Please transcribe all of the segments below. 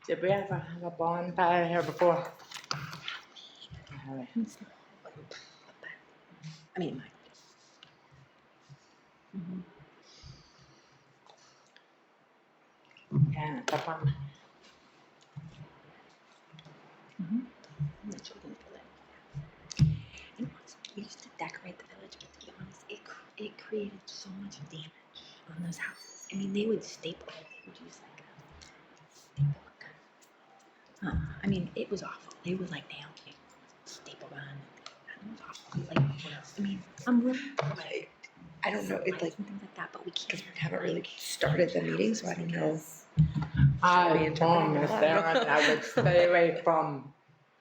Did we ever have a bonfire here before? I mean, mine. Yeah, the fun. The children's village. And we used to decorate the village, but to be honest, it created so much damage on those houses. I mean, they would staple it. They would use like a staple gun. I mean, it was awful. They would like nail you, staple gun. It was awful. Like, what else? I mean, I'm willing to like, I don't know. It's like and things like that, but we can't. we haven't really started the meeting, so I don't know. I promise Darren that I would stay away from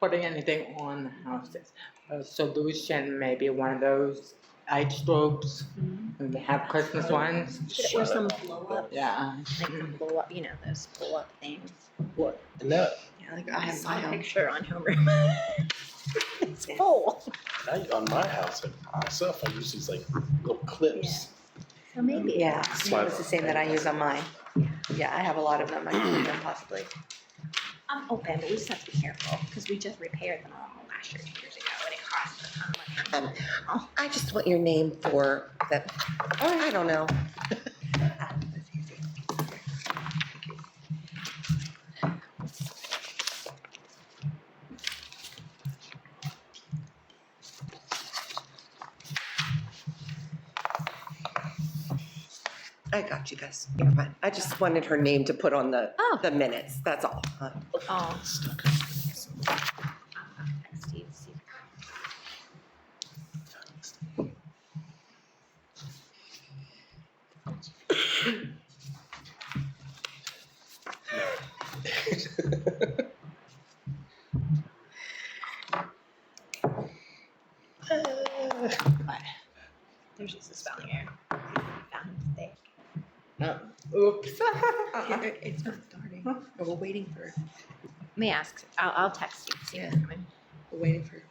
putting anything on the houses. A solution, maybe one of those light strobes, and they have Christmas ones. Or some blow up. Yeah. Like some blow up, you know, those blow up things. What? And that, Yeah, like I have Saw my a own. picture on Homer. It's full. on my house, like myself, I use these like little clips. So maybe. Yeah, it's the same that I use on mine. Yeah, I have a lot of them. I can use them possibly. I'm open, but we just have to be careful because we just repaired them all last year, 2 years ago, and it cost a ton of money. I just want your name for that. I don't know. That's easy. I got you guys. You're fine. I just wanted her name to put on the minutes. That's all. Oh. Steve. There's just a spelling error. Found a mistake. Oops. It's not starting. We're waiting for. Let me ask. I'll text you. See what's coming. We're waiting for.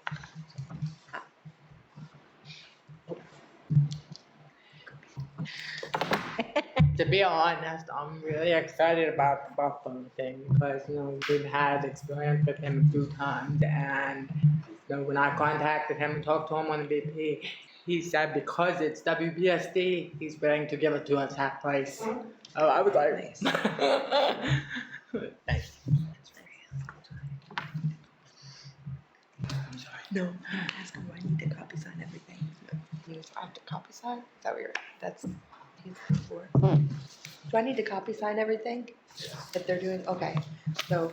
To be honest, I'm really excited about the Buffalo thing because, we've had experience with him a few times, and, when I contacted him and talked to him on the BP, he said because it's WPSD, he's willing to give it to us half price. Oh, I was like, Nice. Thanks. I'm sorry. No, ask him. Do I need to copy sign everything? I have to copy sign? Is that what that's for? Do I need to copy sign everything that they're doing? Okay, so.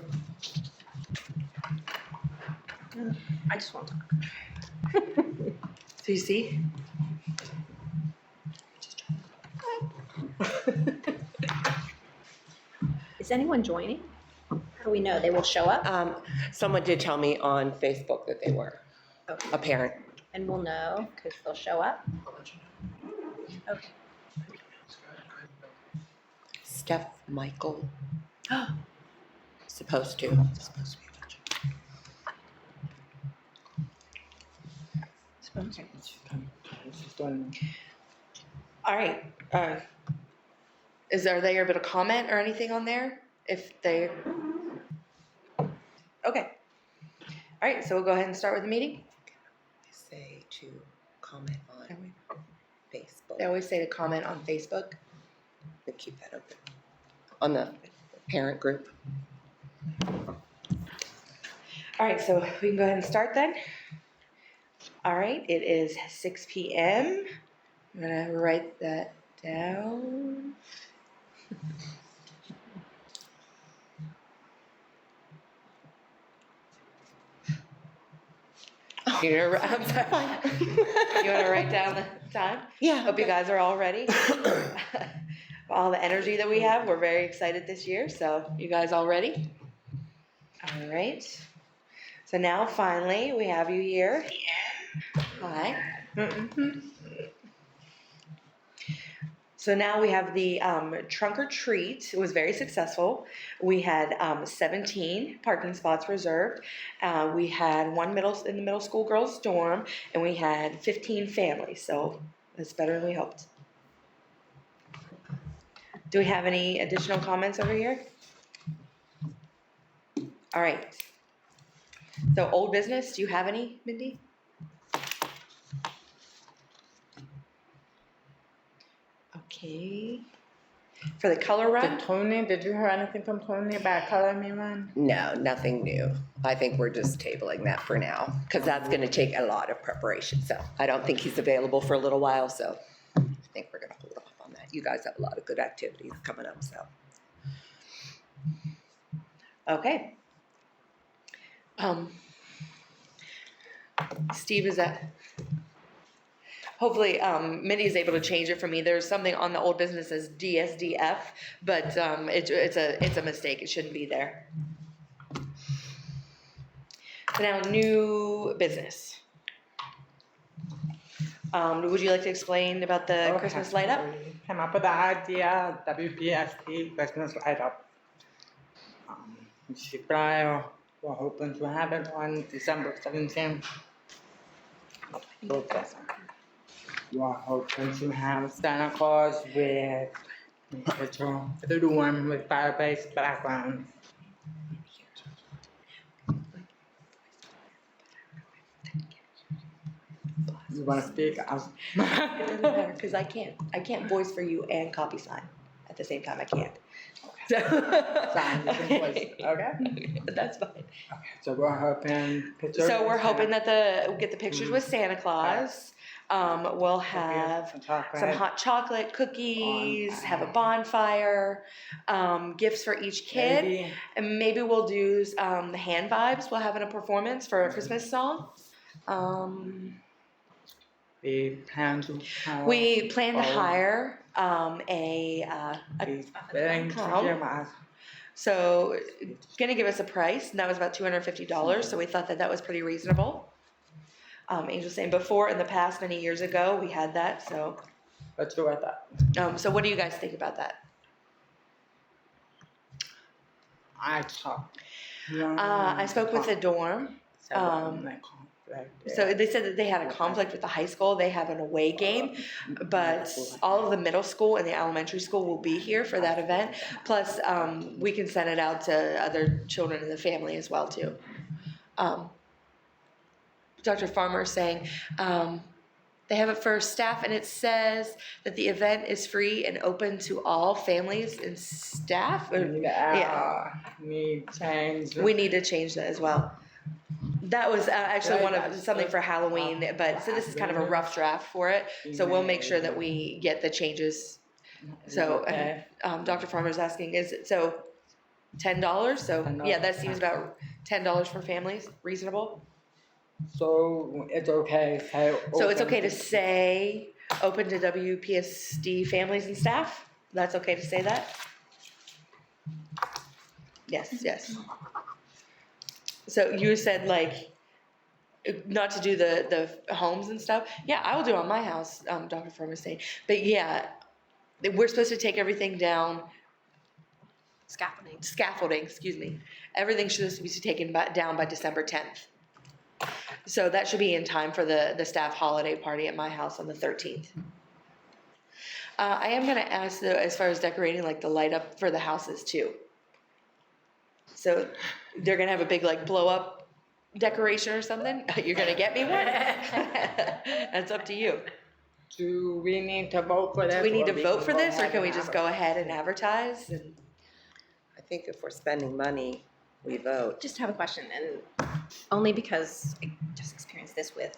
I just want to talk. So you see? Is anyone joining? How do we know? They will show up? Someone did tell me on Facebook that they were Okay. a parent. And we'll know because they'll show up? Okay. Steph Michael. Supposed to. All right. Are they able to comment or anything on there? If they. Okay. All right. So we'll go ahead and start with the meeting. Say to comment on Facebook. They always say to comment on Facebook. They keep that open on the parent group. All right. So we can go ahead and start then. All right. It is 6 p.m. I'm gonna write that down. I'm sorry. You want to write down the time? Yeah. Hope you guys are all ready. All the energy that we have, we're very excited this year. So you guys all ready? All right. So now finally we have you here. Hi. So now we have the trunk or treat. It was very successful. We had 17 parking spots reserved. We had one in the middle school girls dorm, and we had 15 families. So that's better than we hoped. Do we have any additional comments over here? All right. So old business, do you have any, Mindy? Okay. For the color run? Did you hear anything from Tony about Color Me Run? No, nothing new. I think we're just tabling that for now, because that's gonna take a lot of preparation, so I don't think he's available for a little while, so I think we're gonna hold off on that. You guys have a lot of good activities coming up, so. Okay. Steve, is that? Hopefully, Mindy is able to change it for me. There's something on the old business as DSDF, but it's a mistake. It shouldn't be there. So now, new business. Would you like to explain about the Christmas light up? Came up with the idea, WPSD Christmas light up. We're hoping to have it on December 17th. We're hoping to have Santa Claus with the dorm with fireplace background. You want to speak? It doesn't matter, because I can't voice for you and copy sign at the same time. I can't. So. Sign, you can voice. Okay. That's fine. Okay, so we're hoping pictures. So we're hoping that we'll get the pictures with Santa Claus. We'll have some hot chocolate, cookies, have a bonfire, gifts for each kid, Maybe. and maybe we'll do the hand vibes. We'll have in a performance for a Christmas song. We plan to hire a clown. So gonna give us a price, and that was about $250. So we thought that was pretty reasonable. Angel's saying before in the past, many years ago, we had that. So let's go with that. So what do you guys think about that? I talked. I spoke with the dorm. So they said that they had a conflict with the high school. They have an away game, but all of the middle school and the elementary school will be here for that event. Plus, we can send it out to other children in the family as well too. Dr. Farmer is saying they have it for staff, and it says that the event is free and open to all families and staff. We need to change that as well. That was actually something for Halloween, but so this is kind of a rough draft for it. So we'll make sure that we get the changes. So Dr. Farmer's asking, is it so $10? So yeah, that seems about $10 for families, reasonable. So it's okay. So it's okay to say open to WPSD families and staff? That's okay to say that? Yes. So you said like not to do the homes and stuff. Yeah, I will do it on my house, Dr. Firm is saying. But yeah, we're supposed to take everything down. Scaffolding, excuse me. Everything's supposed to be taken down by December 10th. So that should be in time for the staff holiday party at my house on the 13th. I am going to ask though, as far as decorating, like the light up for the houses too. So they're going to have a big like blow up decoration or something. You're going to get me one? That's up to you. Do we need to vote for this? Do we need to vote for this, or can we just go ahead and advertise? And I think if we're spending money, we vote. Just have a question, and only because I just experienced this with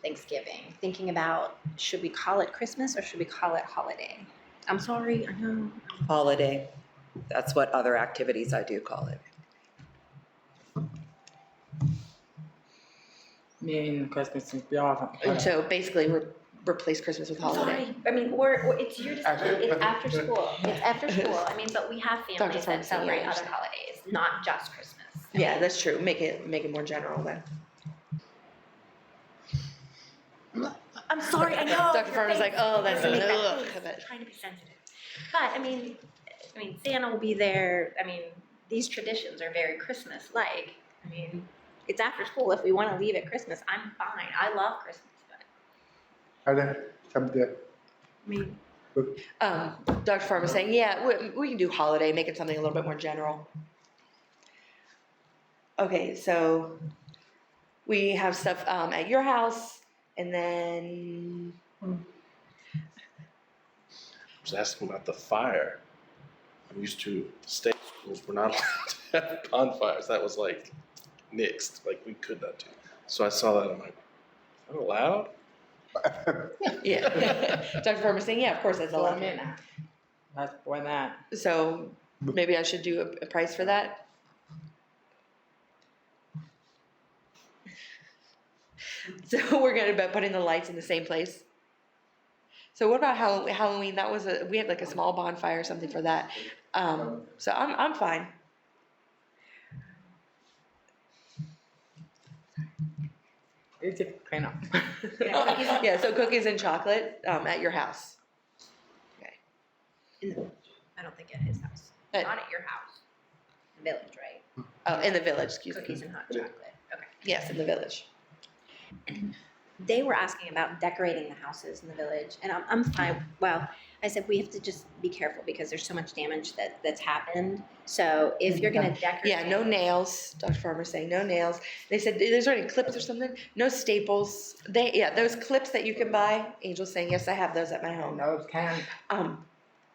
Thanksgiving. Thinking about, should we call it Christmas or should we call it holiday? I'm sorry, I know. Holiday. That's what other activities I do call it. Me and Christmas is off. And so basically replace Christmas with holiday. Sorry. I mean, it's your decision. It's after school. It's after school. I mean, but we have families that celebrate other holidays, not just Christmas. Yeah, that's true. Make it more general then. I'm sorry, I know. Dr. Farmer's like, oh, that's Make that ugh. face, But- trying to be sensitive. But I mean, Santa will be there. I mean, these traditions are very Christmas-like. I mean, it's after school. If we want to leave at Christmas, I'm fine. I love Christmas, but I mean, Dr. Farmer's saying, yeah, we can do holiday, make it something a little bit more general. Okay, so we have stuff at your house, and then I was asking about the fire. I'm used to state schools, we're not allowed to have bonfires. That was like nixed, like we could not do. So I saw that, I'm like, is that allowed? yeah, Dr. Farmer's saying, yeah, of course that's So allowed. I'm in. That's for that. So maybe I should do a price for that. So we're gonna be putting the lights in the same place. So what about Halloween? That was we had like a small bonfire or something for that. So I'm fine. It's a clean up. Yeah, so cookies and chocolate at your house. in the village. I don't think at his house. Uh, Not at your house. The village, right? Oh, in the village, excuse me. Cookies and hot chocolate. Okay. Yes, in the village. They were asking about decorating the houses in the village, and I'm fine. Well, I said we have to just be careful because there's so much damage that's happened. So if you're gonna decorate, Yeah, no nails. Dr. Farmer's saying no nails. They said, is there any clips or something? No staples. Those clips that you can buy. Angel's saying, yes, I have those at my home. Those can.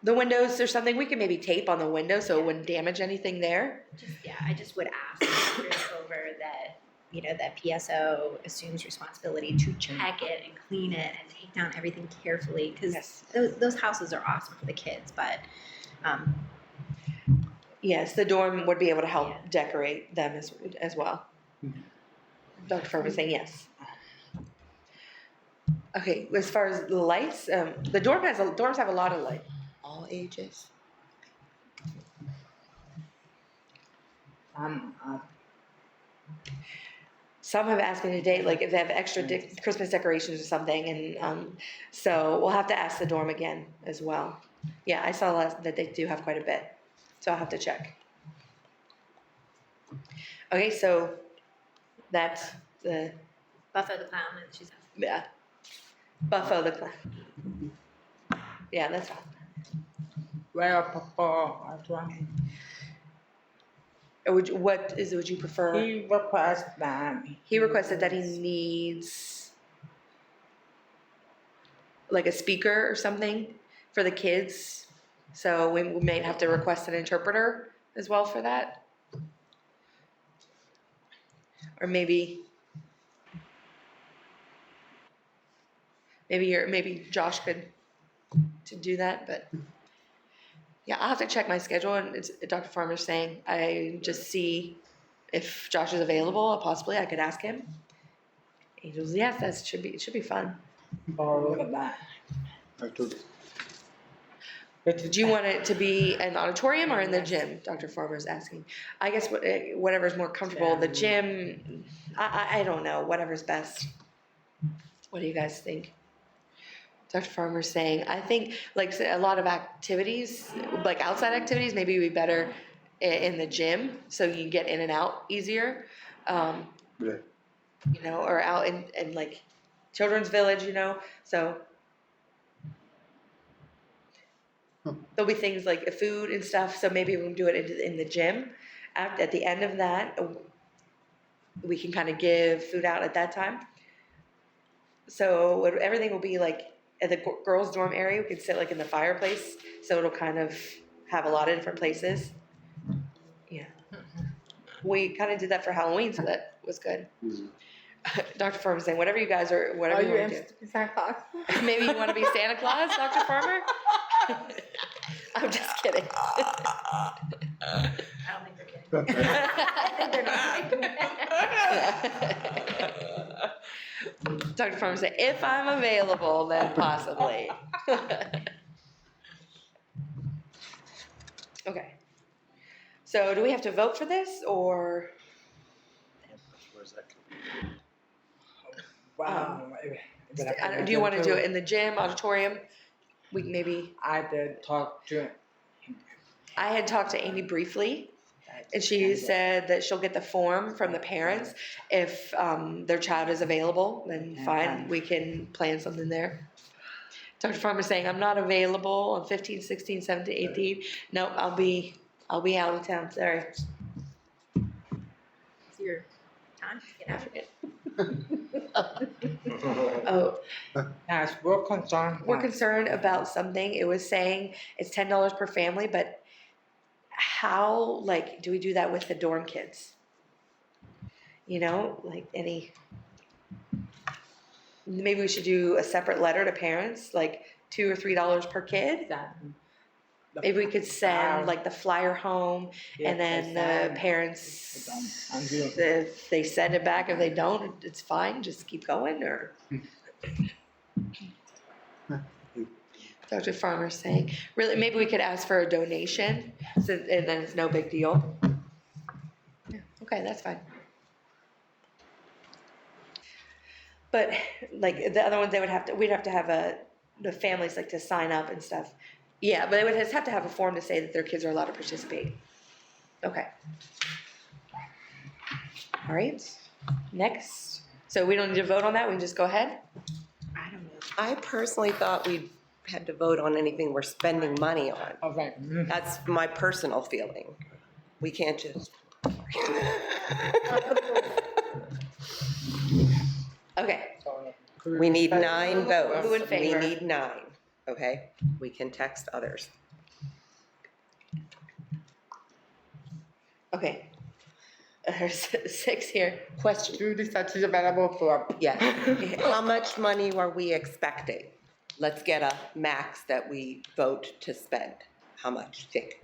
The windows, there's something we can maybe tape on the window so it wouldn't damage anything there. I just would ask over that. That PSO assumes responsibility to check it and clean it and take down everything carefully because Yes. those houses are awesome for the kids. But Yes, the dorm would be able to help Yeah. decorate them as well. Dr. Farmer's saying yes. Okay, as far as the lights, the dorms have a lot of light. All ages. Some have asked me today, like if they have extra Christmas decorations or something, and so we'll have to ask the dorm again as well. Yeah, I saw that they do have quite a bit, so I'll have to check. Okay, so that's the Buffo the clown, and she's Buffo the clown. Yeah, that's fine. Well, Papa, that's right. Or would you prefer? He requested that. He requested that he needs like a speaker or something for the kids. So we may have to request an interpreter as well for that. Or maybe Josh could to do that, but yeah, I'll have to check my schedule, and it's Dr. Farmer's saying I just see if Josh is available. Possibly I could ask him. Angels, yes, it should be fun. Oh, look at that. Do you want it to be an auditorium or in the gym? Dr. Farmer's asking. I guess whatever's more comfortable. The gym, I don't know. Whatever's best. What do you guys think? Dr. Farmer's saying, I think like a lot of activities, like outside activities, maybe would be better in the gym so you can get in and out easier. Or out in like children's village, so there'll be things like food and stuff. So maybe we can do it in the gym. At the end of that, we can kind of give food out at that time. So everything will be like at the girls' dorm area. We can sit like in the fireplace, so it'll kind of have a lot of different places. Yeah, we kind of did that for Halloween, so that was good. Dr. Farmer saying, whatever you guys are, whatever you want to do. Santa Claus? Maybe you want to be Santa Claus, Dr. Farmer? I'm just kidding. I don't think they're kidding. I think they're not. Dr. Farmer said, if I'm available, then possibly. Okay. So do we have to vote for this or? Where's that? Wow. Do you want to do it in the gym, auditorium? We can maybe, I did talk to. I had talked to Amy briefly, and she said that she'll get the form from the parents. If their child is available, then fine, we can plan something there. Dr. Farmer's saying, I'm not available on 15, 16, 17, 18. Nope, I'll be out of town, sorry. It's your time to get I out. forget. Oh, Yes, we're concerned. we're concerned about something. It was saying it's $10 per family, but how, like, do we do that with the dorm kids? You know, like maybe we should do a separate letter to parents, like $2 or $3 per kid. Maybe we could send like the flyer home, and then the parents, if they send it back, if they don't, it's fine, just keep going, or. Dr. Farmer's saying, really, maybe we could ask for a donation, so, and then it's no big deal. Yeah, okay, that's fine. But like the other ones, we'd have to have the families like to sign up and stuff. Yeah, but they would just have to have a form to say that their kids are allowed to participate. Okay. All right, next. So we don't need to vote on that, we can just go ahead? I don't know. I personally thought we had to vote on anything we're spending money on. All right. That's my personal feeling. We can't just. Okay, We need 9 votes. Who in We favor? need 9, okay? We can text others. okay. There's 6 here. Question, Do the such is available for. yes. How much money are we expecting? Let's get a max that we vote to spend. How much, think?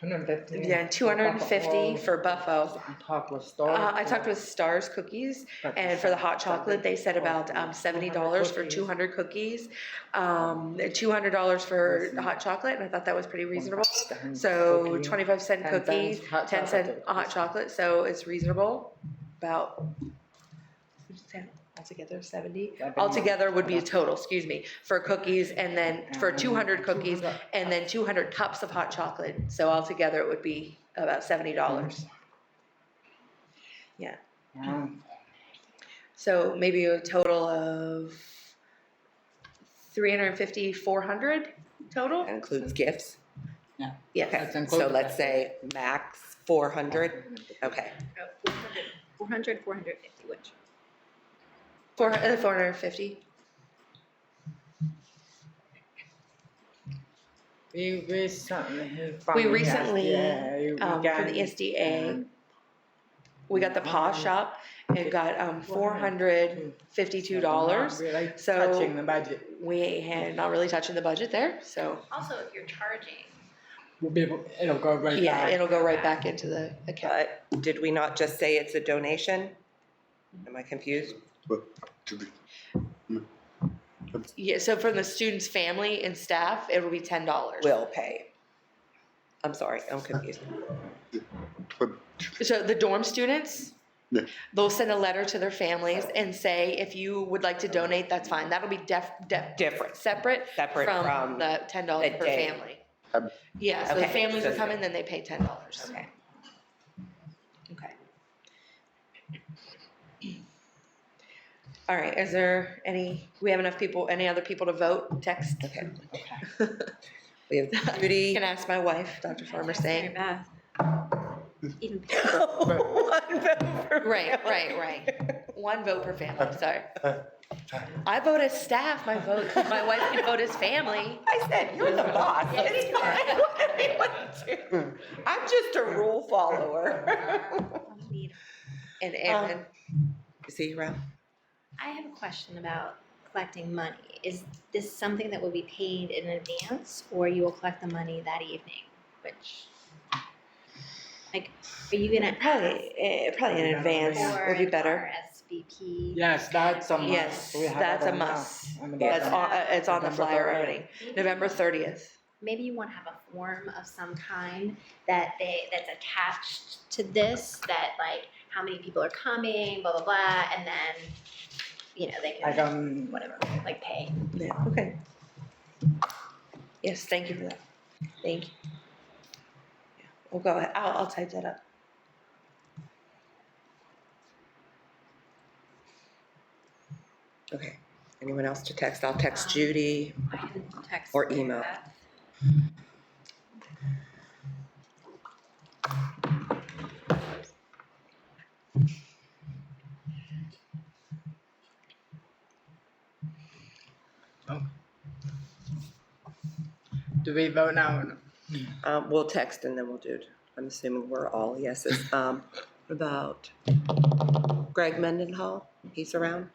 150. Yeah, 250 for Buffo. Talk with stars. I talked with Stars Cookies, and for the hot chocolate, they said about $70 for 200 cookies, $200 for hot chocolate, and I thought that was pretty reasonable. So 25-cent cookie, 10-cent hot chocolate, so it's reasonable. About, altogether 70. Altogether would be a total, excuse me, for cookies, and then for 200 cookies, and then 200 cups of hot chocolate. So altogether it would be about $70. Yeah. So maybe a total of 350, 400 total? That includes gifts. Yes. So let's say max 400, okay. 400, 450, which? 450. We recently For the SDA, we got the paw shop and got $452. Really So- touching the budget. We had not really touching the budget there, so Also, if you're charging. We'll be able, it'll go right yeah, back. it'll go right back into the account. But did we not just say it's a donation? Am I confused? Yeah, so from the student's family and staff, it will be $10. Will pay. I'm sorry, I'm confused. So the dorm students, Yeah. they'll send a letter to their families and say, if you would like to donate, that's fine. That'll be Different. separate Separate from the $10 the per day. family. Um, Yeah, so the Okay. families will come in, then they pay $10. Okay. Okay. All right, is there we have enough people, any other people to vote, text? Okay. We have Judy. Can ask my wife, Dr. Farmer saying. Math. Even One vote for Right. family. One vote per family, sorry. I vote as staff, my wife can vote as family. I said, you're the boss. It's fine. What do you want to do? I'm just a rule follower. And Aaron, Is he around? I have a question about collecting money. Is this something that will be paid in advance, or you will collect the money that evening? Which, like, are you gonna probably in advance or would be better. SVP? Yes, that's a must. Yes, We have that's that a now. must. On the That's bottom. it's on the November flyer 30th. already. November 30th. Maybe you want to have a form of some kind that's attached to this, that like how many people are coming, blah blah blah, and then you know, they Like, can, whatever, like pay. Yeah, okay. Yes, thank you for that. Thank you. Yeah, we'll go ahead. I'll type that up. Okay. Anyone else to text? I'll text Judy. I can text Or email. Beth. do we vote now or no? We'll text and then we'll do it. I'm assuming we're all yeses. About Greg Mendenhall, he's around?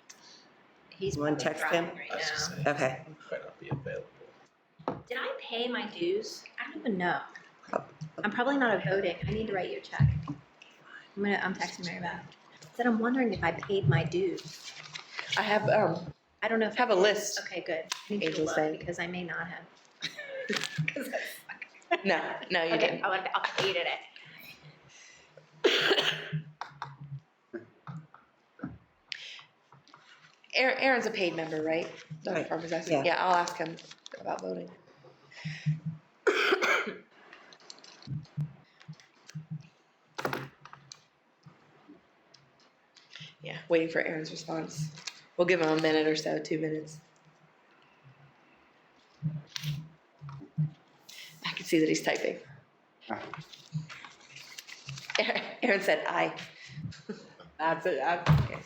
He's You wanna probably text him? driving right I was just now. saying, Okay. he might not be available. Did I pay my dues? I don't even know. Oh. I'm probably not voting. I need to write you a check. I'm texting Mary Beth. Said I'm wondering if I paid my dues. I have, I don't know if have I a did. list. Okay, good. I need to Angel's look saying. because I may not have. 'Cause No, you okay, didn't. I'll pay it. Aaron's a paid member, right? Dr. Right. Farmer's asking. Yeah. Yeah, I'll ask him about voting. Yeah, waiting for Aaron's response. We'll give him a minute or so, 2 minutes. I can see that he's typing. Aaron said aye. That's it. Okay.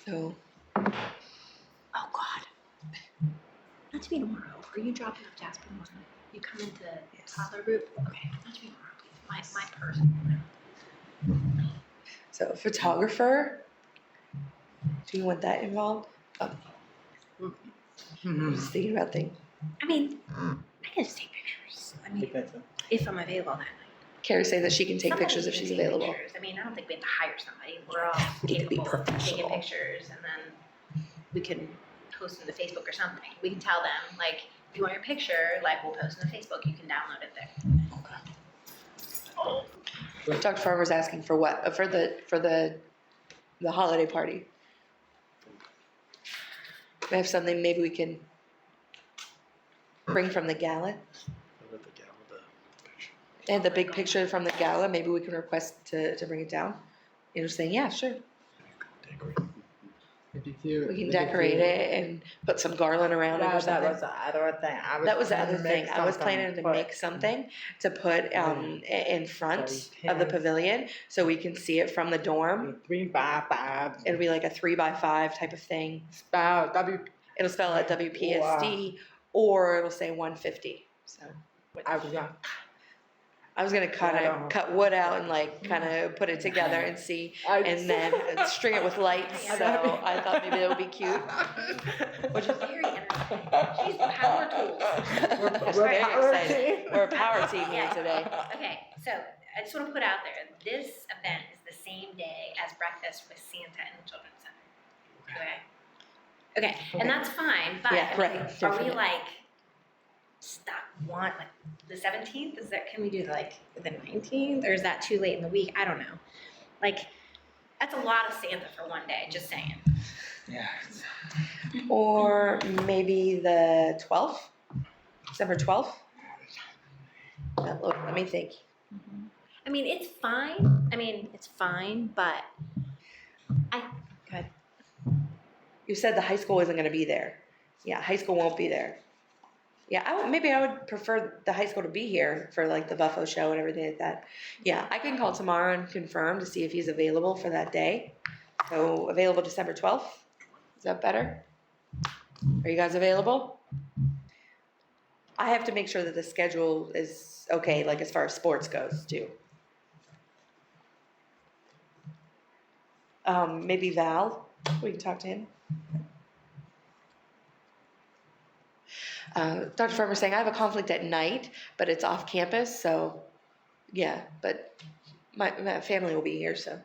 So, Oh God. Not to be tomorrow. Are you dropping off Jasper tomorrow? You come into Yes. toddler group? Okay. Not to be tomorrow, please. My purse. so photographer. Do you want that involved? I'm just thinking about things. I mean, I can just take pictures. I mean, if I'm available that night. Carrie say that she can take Somebody pictures if can she's take available. pictures. I mean, I don't think we have to hire somebody. We're all Need to be capable of taking professional. pictures, and then we can post them to Facebook or something. We can tell them, like, if you want your picture, like, we'll post it on Facebook. You can download it there. Dr. Farmer's asking for what? For the holiday party. We have something maybe we can bring from the gala. What about the gala, the picture? They had the big picture from the gala. Maybe we can request to bring it down. You know, saying, yeah, sure. Decorate. We can decorate it and put some garland around it or That something. was the other thing. That was the other planning to make thing. I was something, planning to but- make something to put in front So of the pins. pavilion so we can see it from the dorm. 3x5. It'll be like a 3x5 type of thing. Spell W. It'll spell out WPSD or it'll say 150. So I was young. I was gonna Yeah. cut wood out and like kind of put it together and see, and then string it with lights. So I thought maybe that would be cute. Which is Very energetic. She's power tools. We're very power excited. team. We're a power team here today. Okay, so I just want to put out there, this event is the same day as breakfast with Santa in the Children's Center. Okay, and that's fine, but Yeah, I mean, right, are we definitely. like stuck like the 17th? Is that, can we do like the 19th, or is that too late in the week? I don't know. Like, that's a lot of Santa for one day, just saying. Yeah. Or maybe the 12th, December 12th. Let me think. I mean, it's fine. But You said the high school isn't gonna be there. Yeah, high school won't be there. Yeah, maybe I would prefer the high school to be here for like the Buffalo show and everything like that. Yeah, I can call tomorrow and confirm to see if he's available for that day. So available December 12th. Is that better? Are you guys available? I have to make sure that the schedule is okay, like as far as sports goes too. Maybe Val, we can talk to him. Dr. Farmer's saying, I have a conflict at night, but it's off campus, so yeah, but my family will be here, so.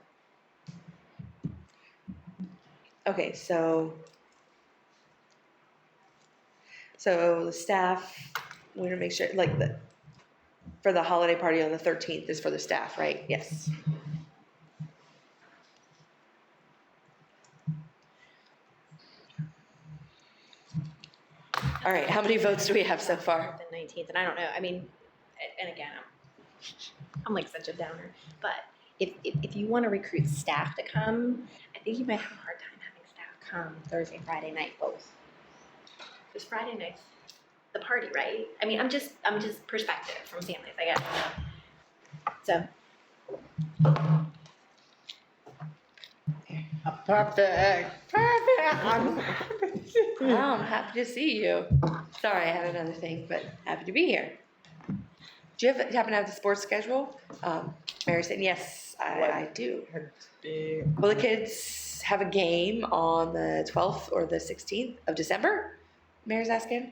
Okay, so the staff we want to make sure, like, for the holiday party on the 13th is for the staff, right? Yes. All right, how many votes do we have so far? The 19th, and I don't know, I mean, and again, I'm like such a downer, but if you want to recruit staff to come, I think you might have a hard time having staff come Thursday, Friday night both. Because Friday night's the party, right? I mean, I'm just perspective from families, I guess. So, Perfect. I'm happy to see you. Sorry, I had another thing, but happy to be here. Do you happen to have the sports schedule? Mary said, yes, I do. Well, the kids have a game on the 12th or the 16th of December? Mary's asking.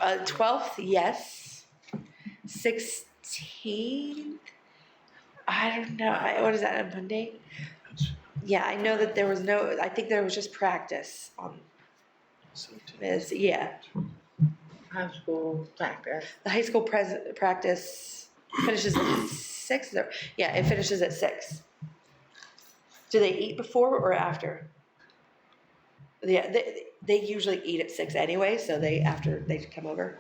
12th, yes. 16th? I don't know. What is that, on Monday? Yeah, I know that I think there was just practice on this. Yeah. High school practice. The high school practice finishes at 6. Yeah, it finishes at 6. Do they eat before or after? Yeah, they usually eat at 6 anyway, so after they come over.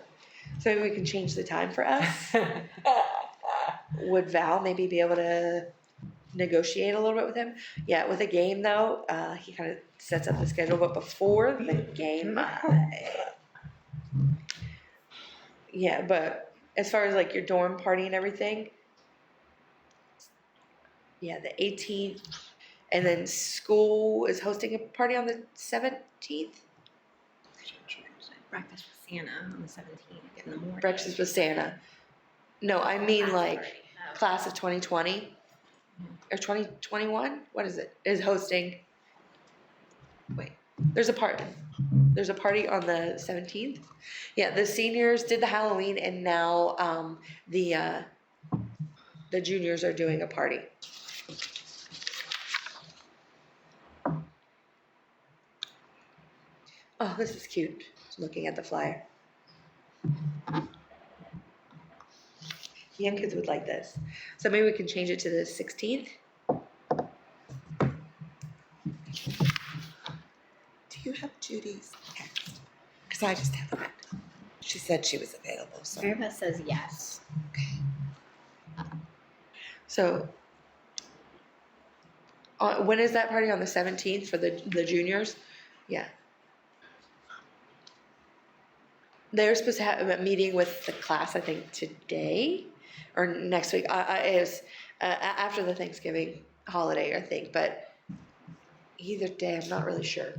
So maybe we can change the time for us. Would Val maybe be able to negotiate a little bit with him? Yeah, with a game though, he kind of sets up the schedule, but before the game, yeah, but as far as like your dorm party and everything, yeah, the 18th, and then school is hosting a party on the 17th. breakfast with Santa on the 17th in the morning. Breakfast with Santa. No, I mean After like party. Oh. class of 2020 or 2021. What is it? Is hosting. Wait, there's a party. There's a party on the 17th. Yeah, the seniors did the Halloween, and now the juniors are doing a party. Oh, this is cute. Just looking at the flyer. Young kids would like this. So maybe we can change it to the 16th. Do you have Judy's text? Because I just haven't. She said she was available, so. Maribeth says yes. So when is that party? On the 17th for the juniors? Yeah. They're supposed to have a meeting with the class, I think, today or next week. It was after the Thanksgiving holiday, I think, but either day, I'm not really sure.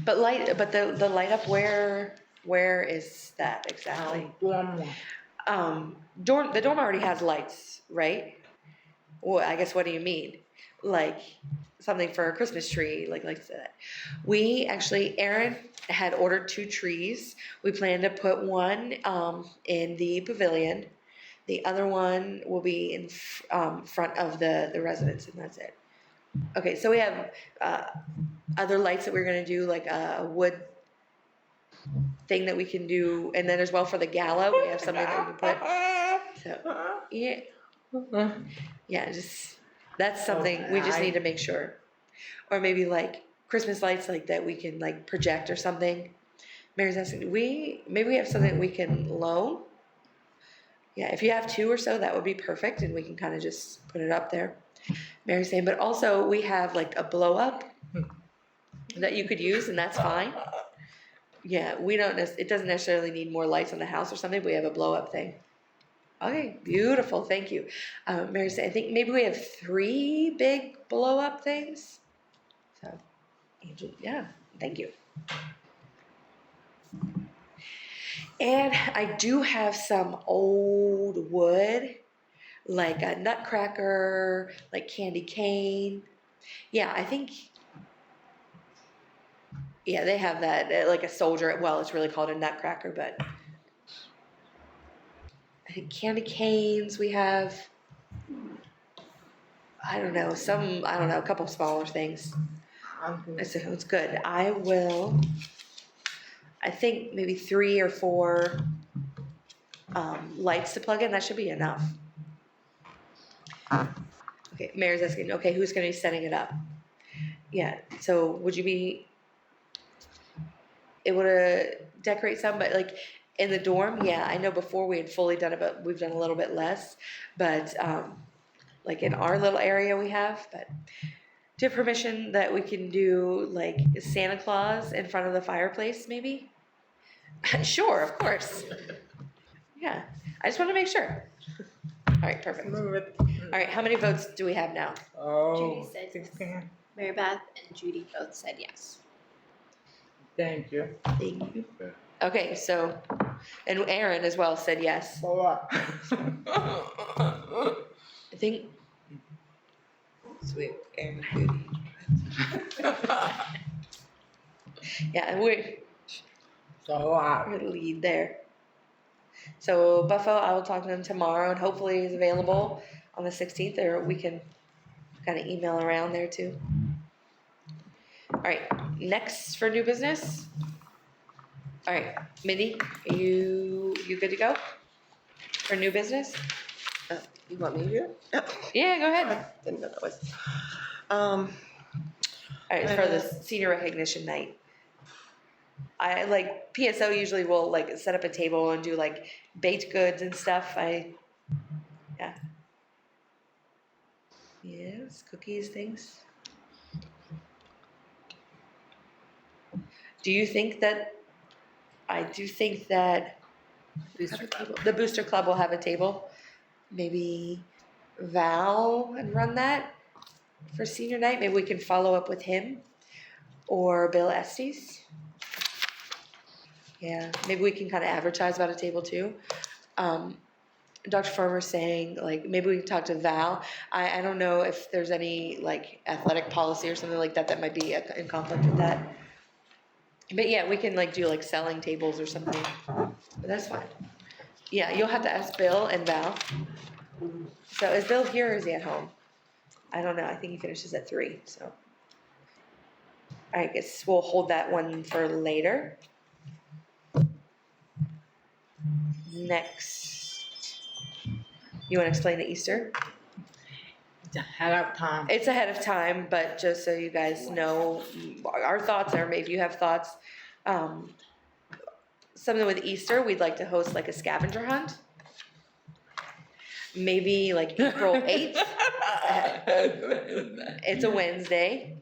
But the light up, where is that exactly? Dorm one. The dorm already has lights, right? Well, I guess, what do you mean? Like something for a Christmas tree, like that. We actually, Erin had ordered 2 trees. We plan to put one in the pavilion. The other one will be in front of the residence, and that's it. Okay, so we have other lights that we're gonna do, like a wood thing that we can do, and then as well for the gala, we have something that we can put. So yeah, just that's something we just need to make sure, or maybe like Christmas lights like that we can like project or something. Mary's asking, maybe we have something we can loan. Yeah, if you have 2 or so, that would be perfect, and we can kind of just put it up there. Mary's saying, but also we have like a blow up that you could use, and that's fine. Yeah, it doesn't necessarily need more lights on the house or something, but we have a blow up thing. Okay, beautiful, thank you. Mary's saying, I think maybe we have 3 big blow up things. So, Angel, yeah, thank you. And I do have some old wood, like a nutcracker, like candy cane. Yeah, I think, yeah, they have that, like a soldier. Well, it's really called a nutcracker, but I think candy canes we have. I don't know, a couple smaller things. So it's good. I think maybe 3 or 4 lights to plug in. That should be enough. Okay, Mayor's asking, okay, who's gonna be setting it up? Yeah, so would you be able to decorate some, but like in the dorm, yeah, I know before we had fully done it, but we've done a little bit less. But like in our little area we have, but do you have permission that we can do like Santa Claus in front of the fireplace maybe? Sure, of course. Yeah, I just want to make sure. All right, perfect. All Move it. right, how many votes do we have now? Oh, Judy said yes. 16. Mary Beth and Judy both said yes. Thank you. Thank you. Okay, so, and Aaron as well said yes. For what? I think, Sweet and goody. yeah, we're So what? the lead there. So Buffo, I will talk to him tomorrow and hopefully he's available on the 16th, or we can kind of email around there too. All right, next for new business. All right, Mindy, are you good to go for new business? You want me to do it? No. Yeah, go ahead. Didn't know that was. All right, it's for the senior recognition night. I like PSO usually will like set up a table and do like baked goods and stuff. Yes, cookies, things. Do you think that? I do think that the Booster Club will have a table. Maybe Val and run that for senior night. Maybe we can follow up with him or Bill Estes. Yeah, maybe we can kind of advertise about a table too. Dr. Farmer's saying like maybe we can talk to Val. I don't know if there's any like athletic policy or something like that that might be in conflict with that. But yeah, we can like do like selling tables or something. But that's fine. Yeah, you'll have to ask Bill and Val. So is Bill here or is he at home? I don't know. I think he finishes at 3. So I guess we'll hold that one for later. Next, you want to explain the Easter? It's ahead of time. It's ahead of time, but just so you guys know, our thoughts are, maybe you have thoughts. Something with Easter, we'd like to host like a scavenger hunt. Maybe like April 8th. It's a Wednesday.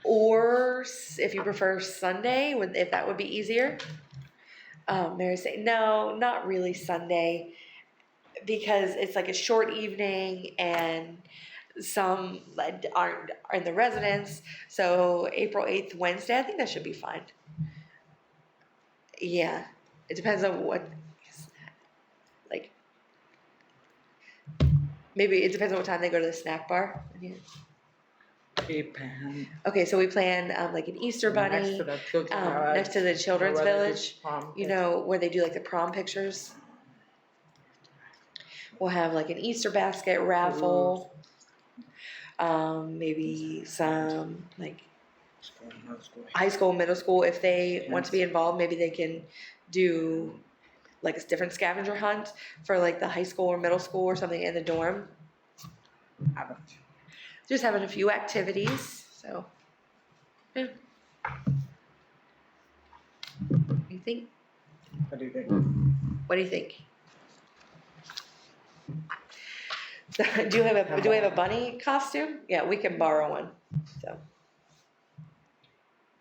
Or if you prefer Sunday, if that would be easier. Mary's saying, no, not really Sunday, because it's like a short evening and some aren't in the residence. So April 8th, Wednesday, I think that should be fine. Yeah, it depends on what, like, maybe it depends on what time they go to the snack bar. Yeah. Okay, so we plan like an Easter bunny next to the children's village, you know, where they do like the prom pictures. We'll have like an Easter basket raffle, maybe some like high school, middle school, if they want to be involved, maybe they can do like a different scavenger hunt for like the high school or middle school or something in the dorm. Just having a few activities, so. Yeah. What do you think? What do you think? What do you think? Do we have a bunny costume? Yeah, we can borrow one, so.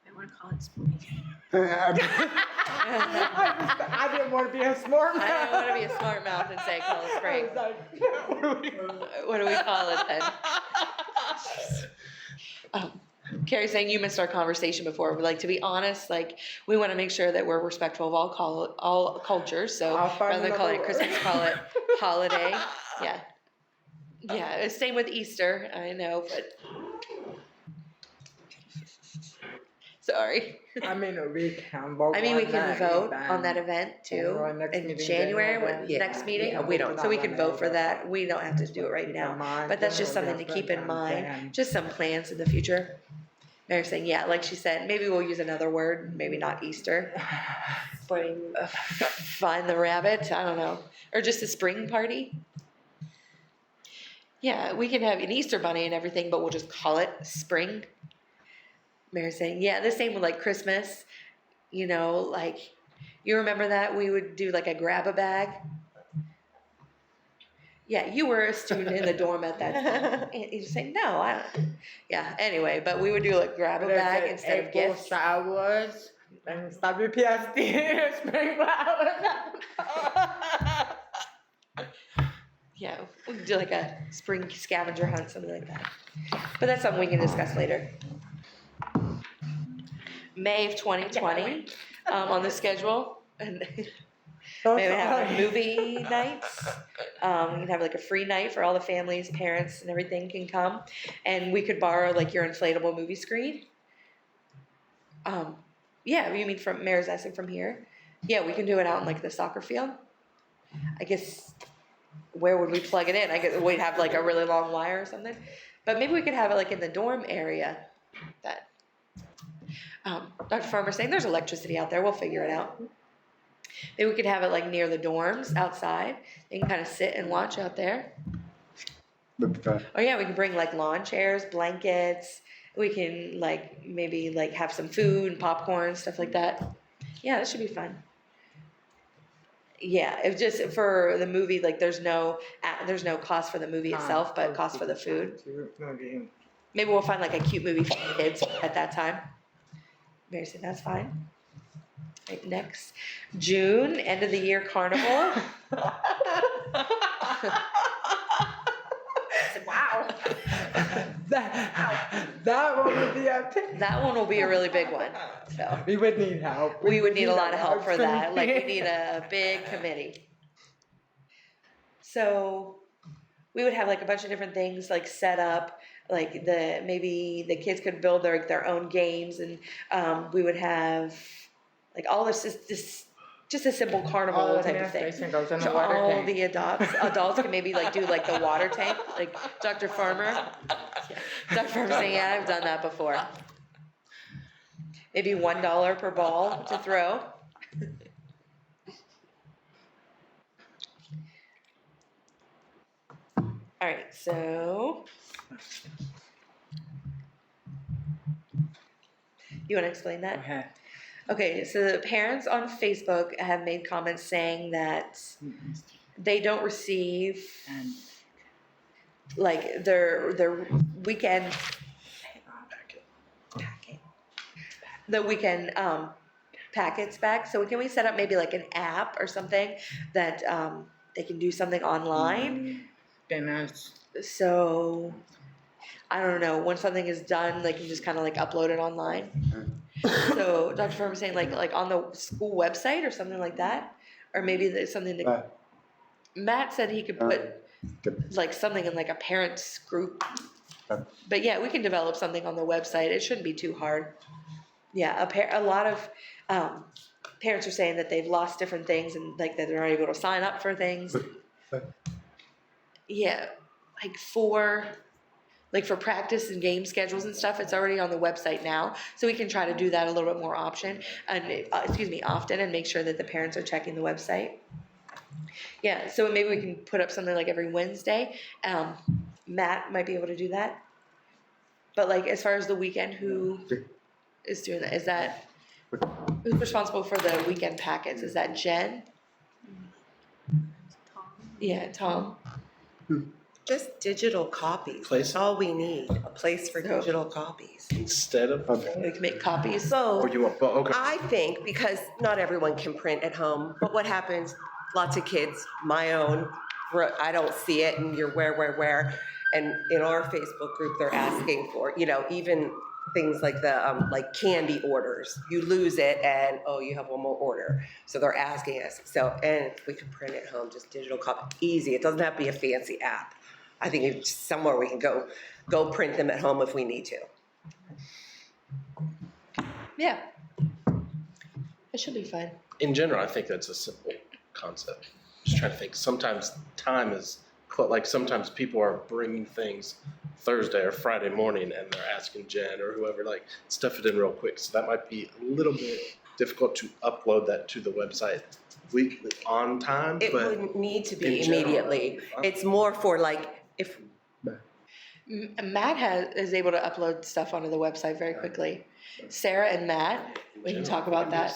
I want to call it spooky. I didn't want to be a smart mouth. I don't want to be a smart mouth and say call it spring. What do we call it then? Carrie's saying you missed our conversation before. Like, to be honest, like we want to make sure that we're respectful of all cultures. So rather than call it Christmas, call it holiday. Yeah, yeah. Same with Easter. I know, but sorry. I mean, we can vote. I mean, we on can that vote event. on that event too Or next in meeting, January. January. Next meeting, Yeah, we don't. so we can vote for that. We don't have to do it right Keep now. in mind, But that's just January, something to keep in that's mind, what I'm just some plans in the future. Mary's saying, yeah, like she said, maybe we'll use another word, maybe not Easter. Spring. Find the rabbit, I don't know. Or just a spring party. Yeah, we can have an Easter bunny and everything, but we'll just call it spring. Mary's saying, yeah, the same with like Christmas. You know, like, you remember that? We would do like a grab-a-bag. Yeah, you were a student in the dorm at that time. And you just say, no, I don't. Yeah, anyway, but we would do like grab-a-bag instead of April gifts. showers, and it's WPSD, spring flowers. Yeah, we could do like a spring scavenger hunt, something like that. But that's something we can discuss later. May of 2020 on the schedule. And maybe have movie nights. We can have like a free night for all the families, parents, and everything can come. And we could borrow like your inflatable movie screen. Yeah, you mean from Mayor's asking from here? Yeah, we can do it out in like the soccer field. I guess, where would we plug it in? I guess we'd have like a really long wire or something. But maybe we could have it like in the dorm area. That Dr. Farmer's saying there's electricity out there. We'll figure it out. Maybe we could have it like near the dorms outside. They can kind of sit and watch out there. Oh yeah, we can bring like lawn chairs, blankets. We can like maybe like have some food and popcorn, stuff like that. Yeah, that should be fun. Yeah, it's just for the movie, like there's no cost for the movie itself, but cost for the food. Maybe we'll find like a cute movie for the kids at that time. Mary said that's fine. Right, next, June, end of the year carnival. Wow. That one would be a That one will be a really big one. So we would need help. we would need a lot of help for that. Like we need a big committee. So we would have like a bunch of different things like set up. Like maybe the kids could build their own games, and we would have like all this just a simple carnival type of thing. Goes in the So water all tank. the adults can maybe like do like the water tank, like Dr. Farmer. Yeah. Dr. Farmer saying, yeah, I've done that before. Maybe $1 per ball to throw. All right, so you want to explain that? Okay. Okay, so the parents on Facebook have made comments saying that they don't receive And like their weekend the weekend packets back. So can we set up maybe like an app or something that they can do something online? dinners. So I don't know, when something is done, they can just kind of like upload it online. So Dr. Firm was saying like on the school website or something like that, or maybe there's something that Matt said he could put like something in like a parents group. But yeah, we can develop something on the website. It shouldn't be too hard. Yeah, a lot of parents are saying that they've lost different things and like that they're not able to sign up for things. Yeah, like for practice and game schedules and stuff, it's already on the website now. So we can try to do that a little bit more often and make sure that the parents are checking the website. Yeah, so maybe we can put up something like every Wednesday. Matt might be able to do that. But like as far as the weekend, who is doing that? Is that who's responsible for the weekend packets? Is that Jen? Yeah, Tom. Just digital copies. Place? That's all we need. A place for So- digital copies. Instead of, We can make copies. or So you want, okay. I think because not everyone can print at home, but what happens, lots of kids, my own, I don't see it and you're where. And in our Facebook group, they're asking for, even things like the like candy orders. You lose it and, you have one more order. So they're asking us. So, and we can print at home, just digital copy, easy. It doesn't have to be a fancy app. I think it's somewhere we can go print them at home if we need to. Yeah. It should be fun. In general, I think that's a simple concept. Just trying to think, sometimes time is, sometimes people are bringing things Thursday or Friday morning and they're asking Jen or whoever, like, stuff it in real quick. So that might be a little bit difficult to upload that to the website weekly on time, It but wouldn't need to in be general, immediately. It's more for like, if, Matt is able to upload stuff onto the website very quickly. Sarah and Matt, we can talk about that.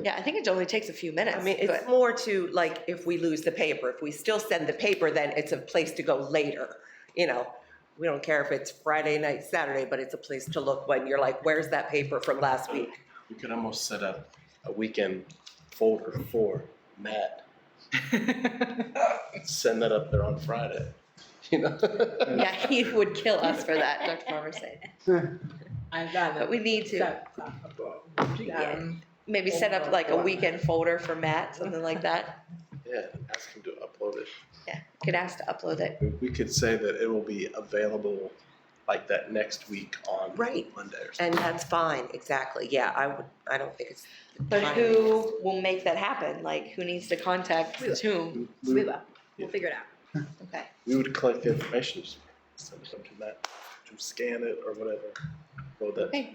Yeah, I think it only takes a few minutes. I mean, it's but more to like, if we lose the paper, if we still send the paper, then it's a place to go later. You know, we don't care if it's Friday night, Saturday, but it's a place to look when you're like, where's that paper from last week? we could almost set up a weekend folder for Matt. Send that up there on Friday. You know? yeah, he would kill us for that, Dr. Farmer said. But we need to maybe set up like a weekend folder for Matt, something like that. Yeah, ask him to upload it. Yeah, could ask to upload it. We could say that it will be available like that next week on Right. Monday or something. And that's fine, exactly. Yeah, I don't think it's. But who will make that happen? Like, who needs to contact whom? We will. We'll figure it out. Okay. We would collect the information, just send it up to Matt to scan it or whatever. Upload that Okay.